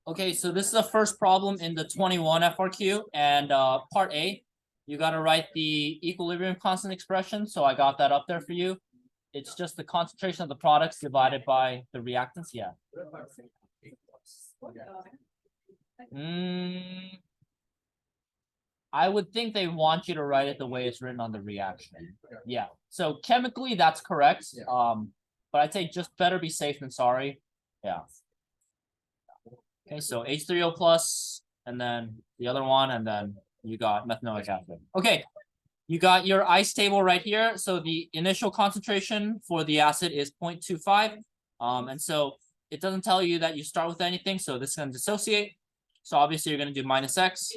Okay, so this is the first problem in the 21 FRQ, and part A, you got to write the equilibrium constant expression. So I got that up there for you. It's just the concentration of the products divided by the reactants. Yeah. I would think they want you to write it the way it's written on the reaction. Yeah. So chemically, that's correct. But I'd say just better be safe than sorry. Yeah. Okay, so H3O plus, and then the other one, and then you got methanoic acid. Okay, you got your ice table right here. So the initial concentration for the acid is 0.25. And so it doesn't tell you that you start with anything. So this is going to dissociate. So obviously you're going to do minus X.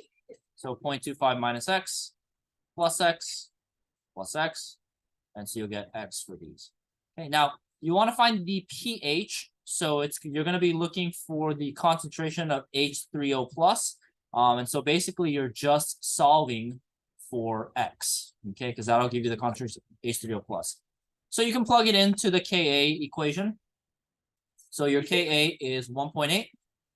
So 0.25 minus X, plus X, plus X. And so you'll get X for these. Okay, now you want to find the pH. So you're going to be looking for the concentration of H3O plus. And so basically you're just solving for X, okay? Because that'll give you the concentration of H3O plus. So you can plug it into the Ka equation. So your Ka is 1.8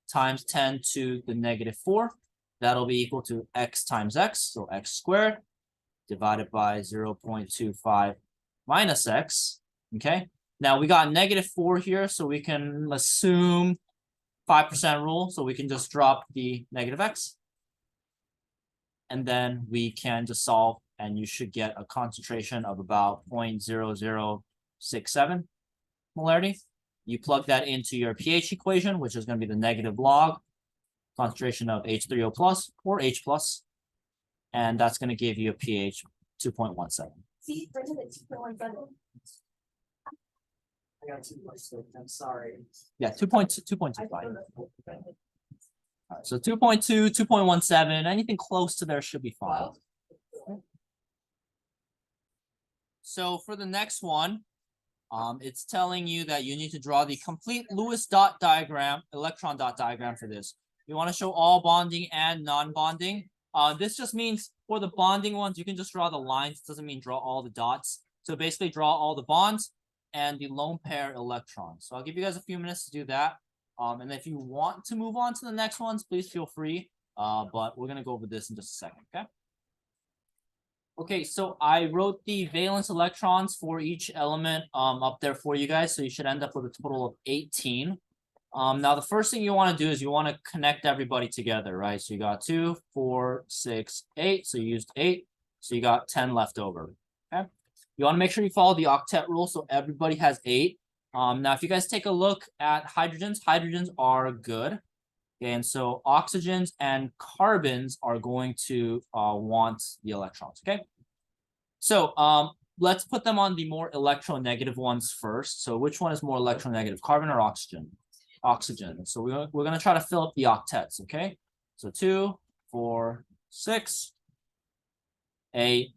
times 10 to the negative 4. That'll be equal to X times X, so X squared, divided by 0.25 minus X, okay? Now we got negative 4 here, so we can assume 5% rule. So we can just drop the negative X. And then we can just solve, and you should get a concentration of about 0.0067 molarity. You plug that into your pH equation, which is going to be the negative log concentration of H3O plus or H plus. And that's going to give you a pH 2.17. See, for instance, 2.17. I got 2.6. I'm sorry. Yeah, 2.25. All right, so 2.2, 2.17, anything close to there should be fine. Wow. So for the next one, it's telling you that you need to draw the complete Lewis dot diagram, electron dot diagram for this. You want to show all bonding and non-bonding. This just means for the bonding ones, you can just draw the lines. It doesn't mean draw all the dots. So basically draw all the bonds and the lone pair electrons. So I'll give you guys a few minutes to do that. And if you want to move on to the next ones, please feel free. But we're going to go over this in just a second, okay? Okay, so I wrote the valence electrons for each element up there for you guys. So you should end up with a total of 18. Now, the first thing you want to do is you want to connect everybody together, right? So you got 2, 4, 6, 8. So you used 8. So you got 10 left over, okay? You want to make sure you follow the octet rule so everybody has 8. Now, if you guys take a look at hydrogens are good. Okay, and so oxygens and carbons are going to want the electrons, okay? So let's put them on the more electronegative ones first. So which one is more electronegative, carbon or oxygen? Oxygen. So we're going to try to fill up the octets, okay? So 2, 4, 6, 8,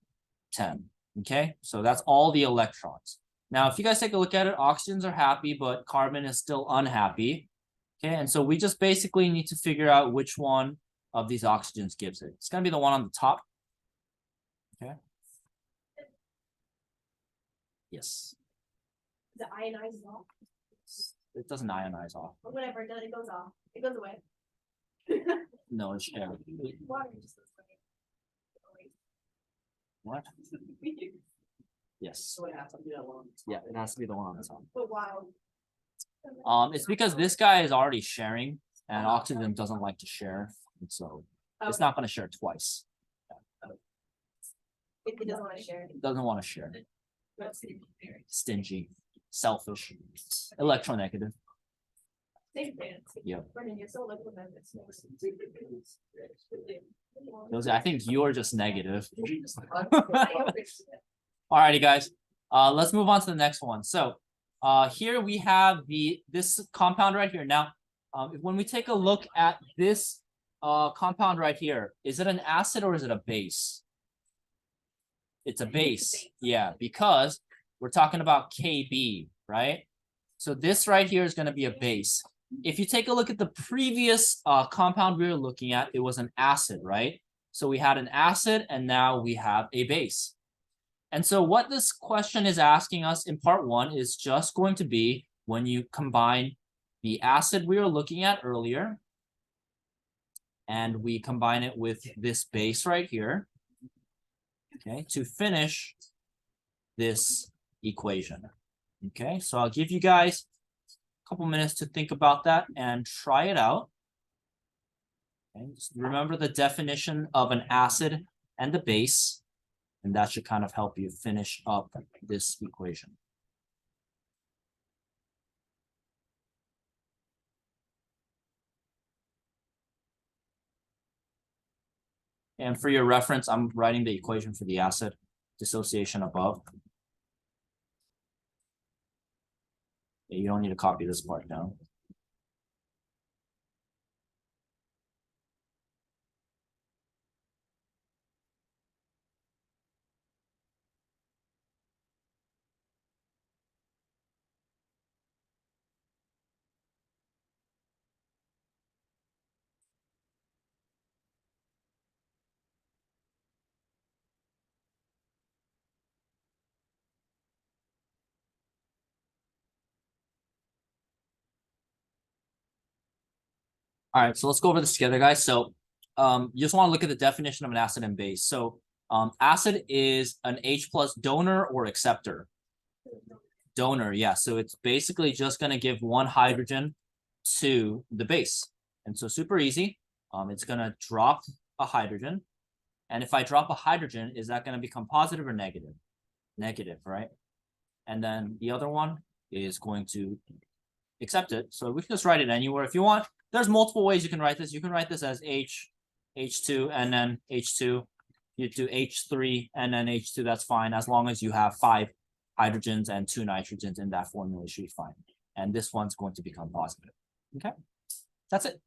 10. Okay, so that's all the electrons. Now, if you guys take a look at it, oxygens are happy, but carbon is still unhappy. Okay, and so we just basically need to figure out which one of these oxygens gives it. It's going to be the one on the top. Okay. Yes. The ionizes off. It doesn't ionize off. Or whatever, it goes off. It goes away. No, it's air. Water just goes away. What? Yes. So it has to be that one. Yeah, it has to be the one on the top. But wow. It's because this guy is already sharing, and oxygen doesn't like to share, and so it's not going to share twice. It doesn't want to share. It doesn't want to share. That's Stingy, selfish, electronegative. Same thing. Yeah. Brendan, you're so liquid that it's Those, I think you're just negative. I Alrighty, guys. Let's move on to the next one. So here we have this compound right here. Now, when we take a look at this compound right here, is it an acid or is it a base? It's a base. Yeah, because we're talking about Kb, right? So this right here is going to be a base. If you take a look at the previous compound we were looking at, it was an acid, right? So we had an acid and now we have a base. And so what this question is asking us in part 1 is just going to be when you combine the acid we were looking at earlier and we combine it with this base right here, okay, to finish this equation. Okay, so I'll give you guys a couple minutes to think about that and try it out. Okay, just remember the definition of an acid and the base, and that should kind of help you finish up this equation. And for your reference, I'm writing the equation for the acid dissociation above. Yeah, you don't need to copy this part down. All right, so let's go over this together, guys. So you just want to look at the definition of an acid and base. So acid is an H plus donor or acceptor. Donor, yeah. So it's basically just going to give one hydrogen to the base. And so super easy. It's going to drop a hydrogen. And if I drop a hydrogen, is that going to become positive or negative? Negative, right? And then the other one is going to accept it. So we can just write it anywhere if you want. There's multiple ways you can write this. You can write this as H2, and then H2. You do H3 and then H2. That's fine as long as you have 5 hydrogens and 2 nitrogens in that formula. Should be fine. And this one's going to become positive. Okay, that's it.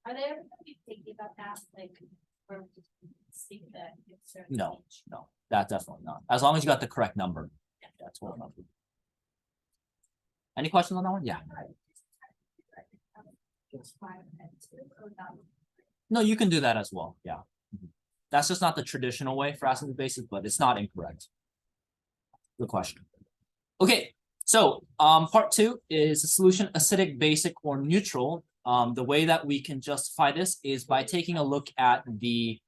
Are they ever gonna be thinking about that, like, or just see that it's certain No, age? no, that definitely not. As long as you got the correct number. That's what I'm. Any questions on that one? Yeah. No, you can do that as well. Yeah. That's just not the traditional way for acid and bases, but it's not incorrect. Good question. Okay, so part 2 is the solution acidic, basic, or neutral. The way that we can justify this is by taking a look at the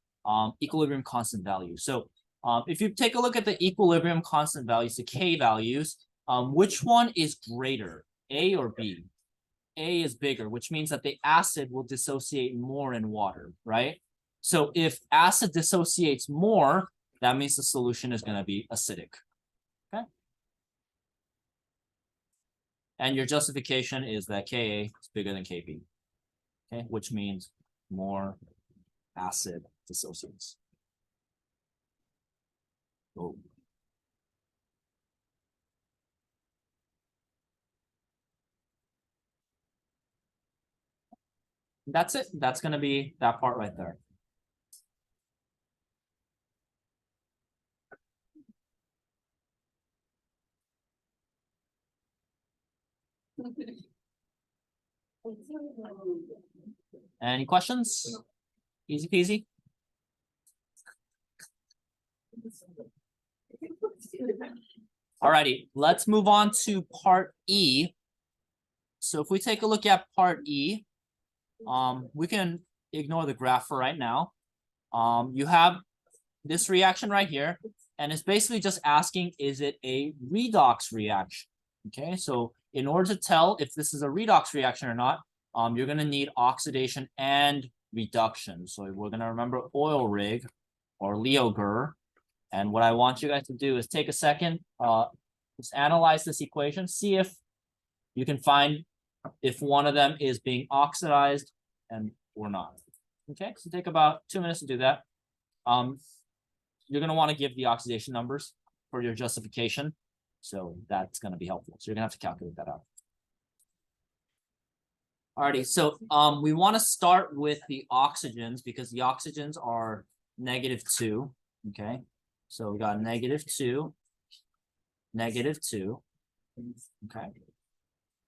equilibrium constant value. So if you take a look at the equilibrium constant values, the K values, which one is greater, A or B? A is bigger, which means that the acid will dissociate more in water, right? So if acid dissociates more, that means the solution is going to be acidic. Okay. And your justification is that Ka is bigger than Kb. Okay, which means more acid dissociates. Oh. That's it. That's going to be that part right there. Any questions? Easy peasy. Alrighty, let's move on to part E. So if we take a look at part E, we can ignore the graph for right now. You have this reaction right here, and it's basically just asking, is it a redox reaction? Okay, so in order to tell if this is a redox reaction or not, you're going to need oxidation and reduction. So we're going to remember oil rig or Leoger. And what I want you guys to do is take a second, just analyze this equation, see if you can find if one of them is being oxidized and or not. Okay, so take about 2 minutes to do that. You're going to want to give the oxidation numbers for your justification. So that's going to be helpful. So you're going to have to calculate that out. Alrighty, so we want to start with the oxygens because the oxygens are -2. Okay, so we got -2, -2. Okay.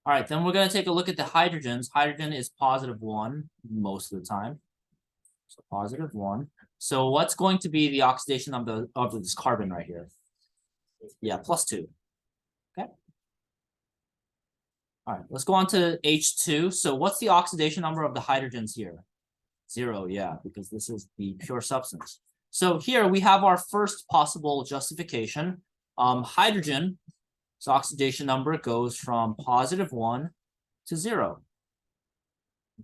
All right, then we're going to take a look at the hydrogens. Hydrogen is +1 most of the time. So +1. So what's going to be the oxidation of this carbon right here? Yeah, +2. Okay. All right, let's go on to H2. So what's the oxidation number of the hydrogens here? 0, yeah, because this is the pure substance. So here we have our first possible justification. Hydrogen, so oxidation number goes from +1 to 0.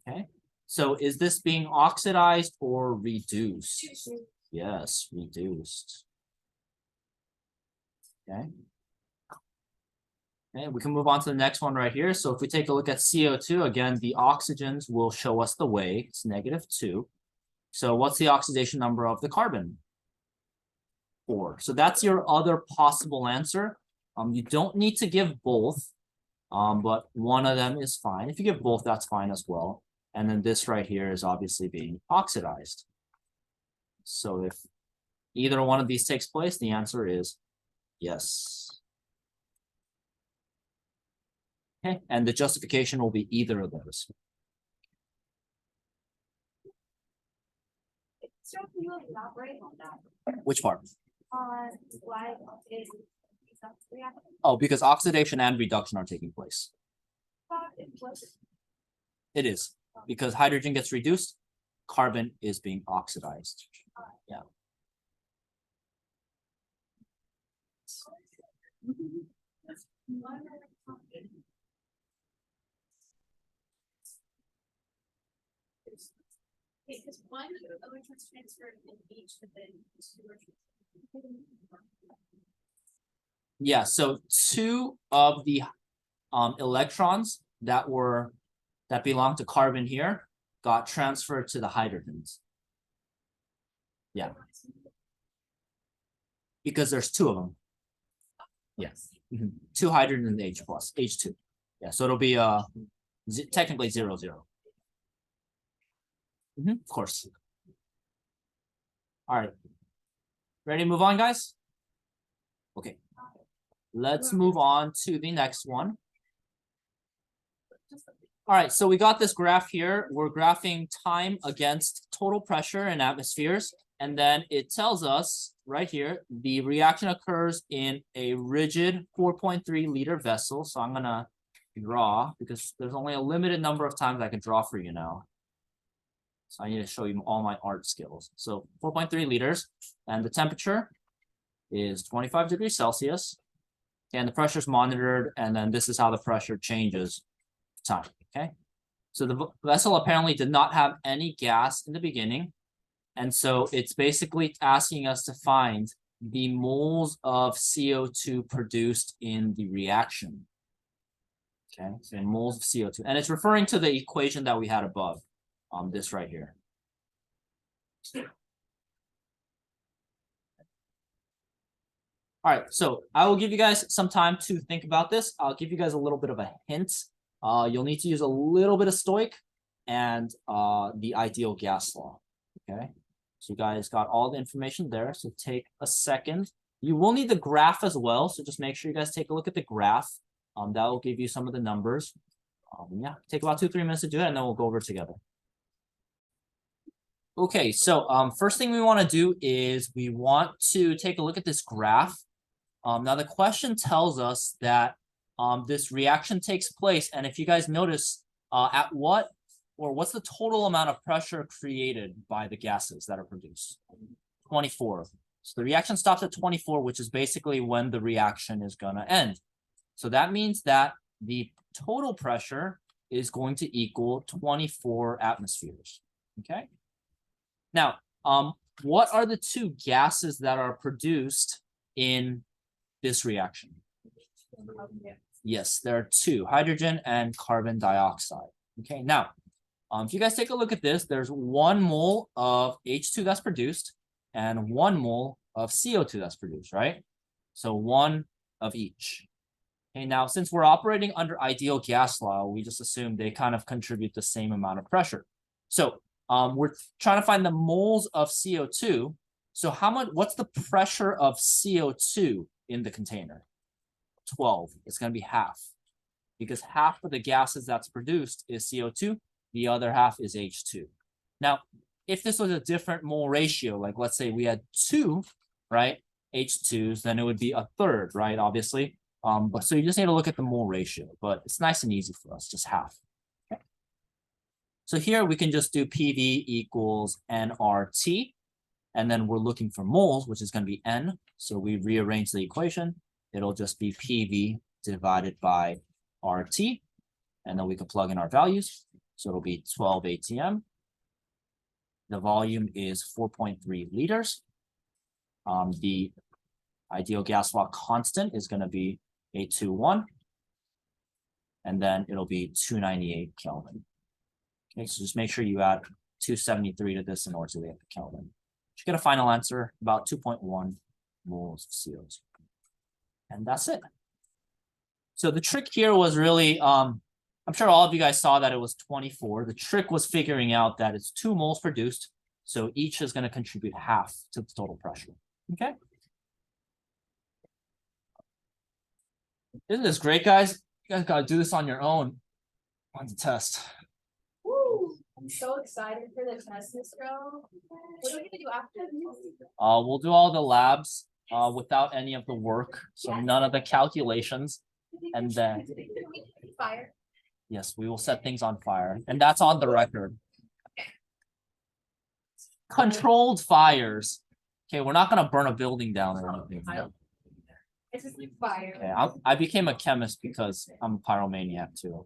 Okay, so is this being oxidized or reduced? Yes, reduced. Okay. Okay, we can move on to the next one right here. So if we take a look at CO2, again, the oxygens will show us the way. It's -2. So what's the oxidation number of the carbon? 4. So that's your other possible answer. You don't need to give both, but one of them is fine. If you give both, that's fine as well. And then this right here is obviously being oxidized. So if either one of these takes place, the answer is yes. Okay, and the justification will be either of those. So can you elaborate on that? Which part? Why is reacting? Oh, because oxidation and reduction are taking place. It was It is, because hydrogen gets reduced, carbon is being oxidized. Yeah. Because one electrons transferred in each, but then two are Yeah, so 2 of the electrons that belong to carbon here got transferred to the hydrogens. Yeah. Because there's 2 of them. Yes. 2 hydrogen and H plus, H2. Yeah, so it'll be technically 0, 0. Of course. All right. Ready to move on, guys? Okay. Let's move on to the next one. All right, so we got this graph here. We're graphing time against total pressure in atmospheres. And then it tells us right here, the reaction occurs in a rigid 4.3 liter vessel. So I'm gonna draw because there's only a limited number of times I can draw for you now. So I need to show you all my art skills. So 4.3 liters, and the temperature is 25 degrees Celsius. And the pressure is monitored, and then this is how the pressure changes time, okay? So the vessel apparently did not have any gas in the beginning. And so it's basically asking us to find the moles of CO2 produced in the reaction. Okay, so moles of CO2. And it's referring to the equation that we had above, this right here. All right, so I will give you guys some time to think about this. I'll give you guys a little bit of a hint. You'll need to use a little bit of stoic and the ideal gas law, okay? So you guys got all the information there, so take a second. You will need the graph as well, so just make sure you guys take a look at the graph. That will give you some of the numbers. Yeah, take about 2-3 minutes to do it, and then we'll go over it together. Okay, so first thing we want to do is we want to take a look at this graph. Now the question tells us that this reaction takes place, and if you guys notice, at what's the total amount of pressure created by the gases that are produced? 24. So the reaction stops at 24, which is basically when the reaction is gonna end. So that means that the total pressure is going to equal 24 atmospheres, okay? Now, what are the 2 gases that are produced in this reaction? Yes, there are 2, hydrogen and carbon dioxide. Okay, now, if you guys take a look at this, there's 1 mole of H2 that's produced and 1 mole of CO2 that's produced, right? So 1 of each. Okay, now, since we're operating under ideal gas law, we just assume they kind of contribute the same amount of pressure. So we're trying to find the moles of CO2. So what's the pressure of CO2 in the container? 12. It's going to be half, because half of the gases that's produced is CO2. The other half is H2. Now, if this was a different mole ratio, like let's say we had 2, right, H2s, then it would be 1/3, right, obviously. But so you just need to look at the mole ratio, but it's nice and easy for us, just half. Okay. So here we can just do PV equals nRT, and then we're looking for moles, which is going to be N. So we rearrange the equation. It'll just be PV divided by RT, and then we can plug in our values. So it'll be 12 ATM. The volume is 4.3 liters. The ideal gas law constant is going to be 821. And then it'll be 298 Kelvin. Okay, so just make sure you add 273 to this in order to get the Kelvin. You get a final answer about 2.1 moles of CO2. And that's it. So the trick here was really, I'm sure all of you guys saw that it was 24. The trick was figuring out that it's 2 moles produced. So each is going to contribute half to the total pressure. Okay. Isn't this great, guys? You guys got to do this on your own on the test. Woo! I'm so excited for the test, Miss Girl. What are we gonna do after this? We'll do all the labs without any of the work. So none of the calculations. And then, Fire. yes, we will set things on fire. And that's on the record. Controlled fires. Okay, we're not going to burn a building down or anything. It's just like fire. Okay, I became a chemist because I'm a pyromaniac too.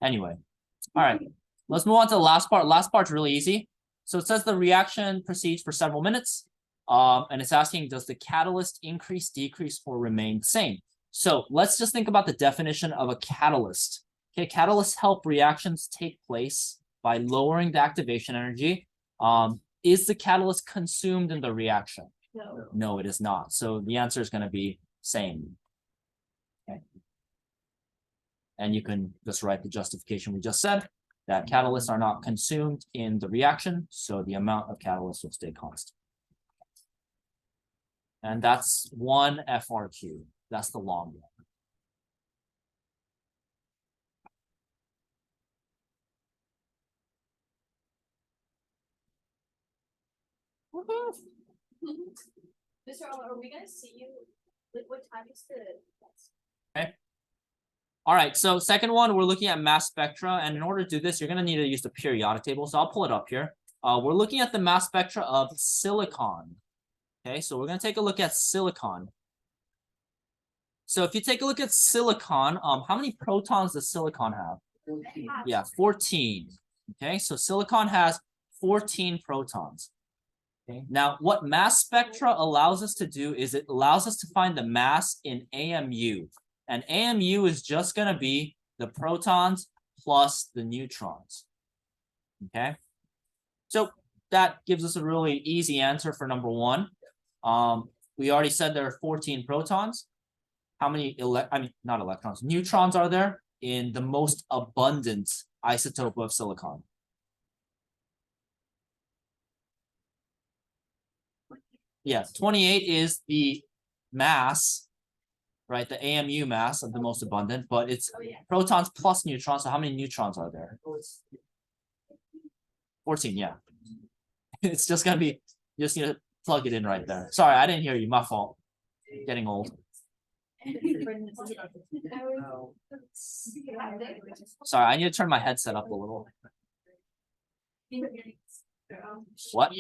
Anyway, all right, let's move on to the last part. Last part's really easy. So it says the reaction proceeds for several minutes. And it's asking, does the catalyst increase, decrease, or remain the same? So let's just think about the definition of a catalyst. Okay, catalysts help reactions take place by lowering the activation energy. Is the catalyst consumed in the reaction? No. No, it is not. So the answer is going to be same. Okay. And you can just write the justification we just said, that catalysts are not consumed in the reaction, so the amount of catalyst will stay constant. And that's 1 FRQ. That's the long one. Mr. Owen, are we gonna see you? Like, what time is the? Okay. All right, so second one, we're looking at mass spectra. And in order to do this, you're going to need to use the periodic table. So I'll pull it up here. We're looking at the mass spectra of silicon. Okay, so we're going to take a look at silicon. So if you take a look at silicon, how many protons does silicon have? Yeah, 14. Okay, so silicon has 14 protons. Okay, now what mass spectra allows us to do is it allows us to find the mass in AMU. And AMU is just going to be the protons plus the neutrons. Okay, so that gives us a really easy answer for number 1. We already said there are 14 protons. How many not electrons, neutrons are there in the most abundant isotope of silicon? Yes, 28 is the mass, right? The AMU mass of the most abundant, but it's protons plus neutrons. So how many neutrons are there? 14, yeah. It's just gonna be, you just need to plug it in right there. Sorry, I didn't hear you, my fault. Getting old. Sorry, I need to turn my headset up a little. What?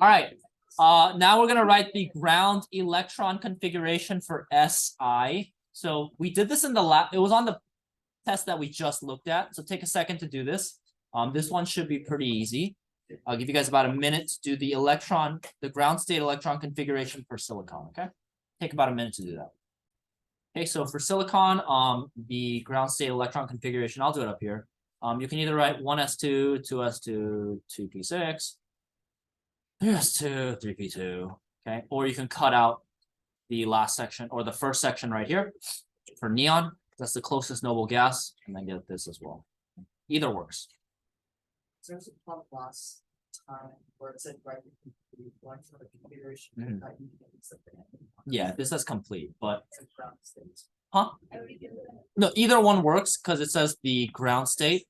All right. Now we're gonna write the ground electron configuration for SI. So we did this in the lab. It was on the test that we just looked at. So take a second to do this. This one should be pretty easy. I'll give you guys about a minute to do the ground state electron configuration for silicon. Okay, take about a minute to do that. Okay, so for silicon, the ground state electron configuration, I'll do it up here. You can either write 1s2, 2s2, 2p6, 3s2, 3p2. Okay, or you can cut out the last section or the first section right here for neon. That's the closest noble gas, and then get this as well. Either works. There's a part last time where it said right one for the configuration. Mhm. that you can use it. Yeah, this says complete, but It's a ground state. huh? No, either one works because it says the ground state.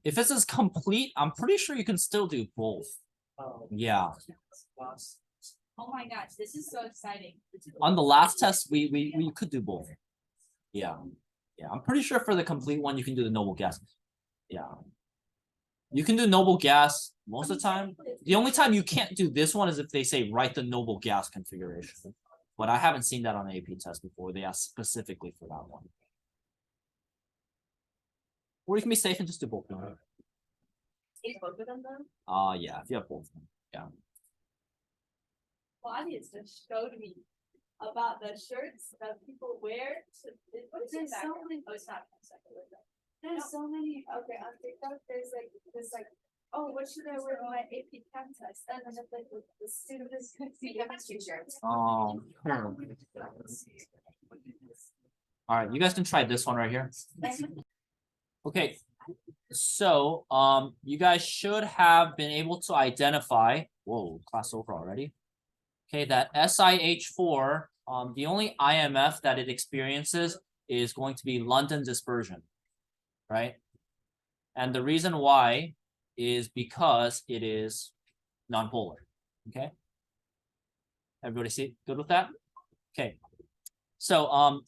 If it says complete, I'm pretty sure you can still do both. Oh. Yeah. Last. Oh my gosh, this is so exciting. On the last test, we could do both. Yeah. Yeah, I'm pretty sure for the complete one, you can do the noble gas. Yeah. You can do noble gas most of the time. The only time you can't do this one is if they say write the noble gas configuration. But I haven't seen that on an AP test before. They ask specifically for that one. Or you can be safe and just do both. Take both of them though? Yeah, if you have both of them. Yeah. Claudia's just showed me about the shirts that people wear to. There's so many- Oh, it's not. There's so many, okay, on TikTok, there's like, oh, what should I wear for my AP Chem test? And then it's like the student is the chemistry shirt. All right, you guys can try this one right here. Okay, so you guys should have been able to identify. Whoa, class over already. Okay, that SiH4, the only IMF that it experiences is going to be London dispersion, right? And the reason why is because it is nonpolar. Okay. Everybody see good with that? Okay. So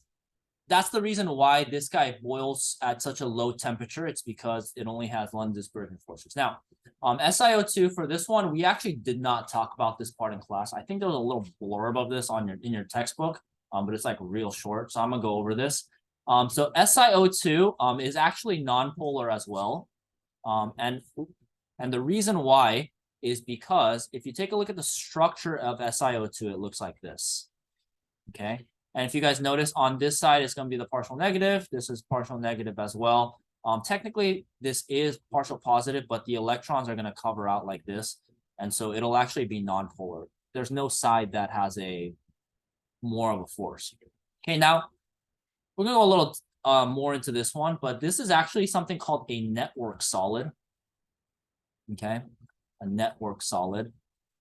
that's the reason why this guy boils at such a low temperature. It's because it only has London dispersion forces. Now, SiO2 for this one, we actually did not talk about this part in class. I think there was a little blurb of this on in your textbook, but it's like real short. So I'm gonna go over this. So SiO2 is actually nonpolar as well. And the reason why is because if you take a look at the structure of SiO2, it looks like this. Okay. And if you guys notice on this side, it's going to be the partial negative. This is partial negative as well. Technically, this is partial positive, but the electrons are going to cover out like this. And so it'll actually be nonpolar. There's no side that has a more of a force. Okay, now we're going to go a little more into this one, but this is actually something called a network solid. Okay, a network solid.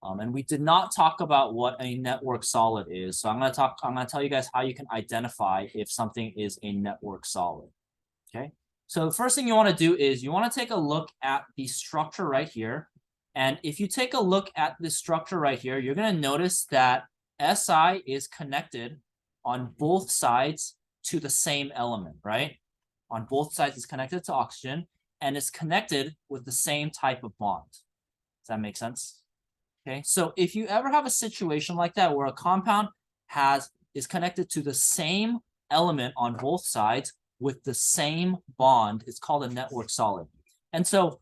And we did not talk about what a network solid is. So I'm going to tell you guys how you can identify if something is a network solid. Okay. So the first thing you want to do is you want to take a look at the structure right here. And if you take a look at this structure right here, you're going to notice that Si is connected on both sides to the same element, right? On both sides it's connected to oxygen and it's connected with the same type of bond. Does that make sense? Okay, so if you ever have a situation like that where a compound is connected to the same element on both sides with the same bond, it's called a network solid. And so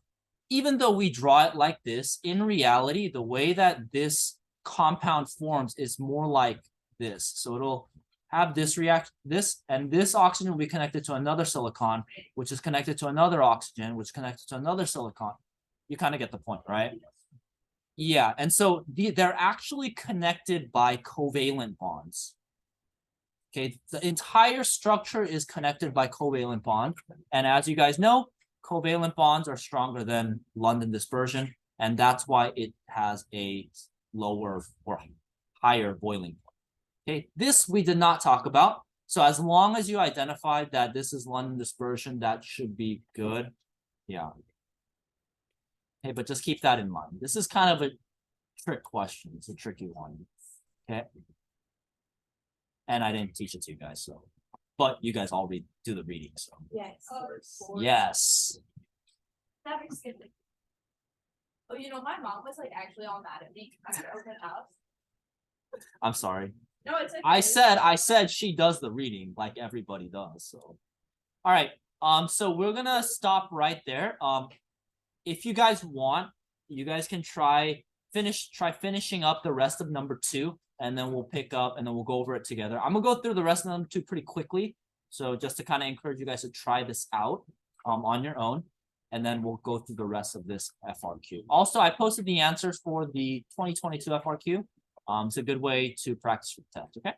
even though we draw it like this, in reality, the way that this compound forms is more like this. So it'll have this and this oxygen will be connected to another silicon, which is connected to another oxygen, which is connected to another silicon. You kind of get the point, right? Yeah, and so they're actually connected by covalent bonds. Okay, the entire structure is connected by covalent bond. And as you guys know, covalent bonds are stronger than London dispersion. And that's why it has a lower or higher boiling point. Okay, this we did not talk about. So as long as you identified that this is London dispersion, that should be good. Yeah. Okay, but just keep that in mind. This is kind of a trick question. It's a tricky one. Okay. And I didn't teach it to you guys, so. But you guys all do the reading, so. Yes. Yes. That makes good. Oh, you know, my mom was like actually all mad at me because I opened house. I'm sorry. No, it's okay. I said she does the reading like everybody does, so. All right. So we're gonna stop right there. If you guys want, you guys can try finishing up the rest of number 2, and then we'll pick up and then we'll go over it together. I'm gonna go through the rest of number 2 pretty quickly. So just to kind of encourage you guys to try this out on your own, and then we'll go through the rest of this FRQ. Also, I posted the answers for the 2022 FRQ. It's a good way to practice for the test, okay?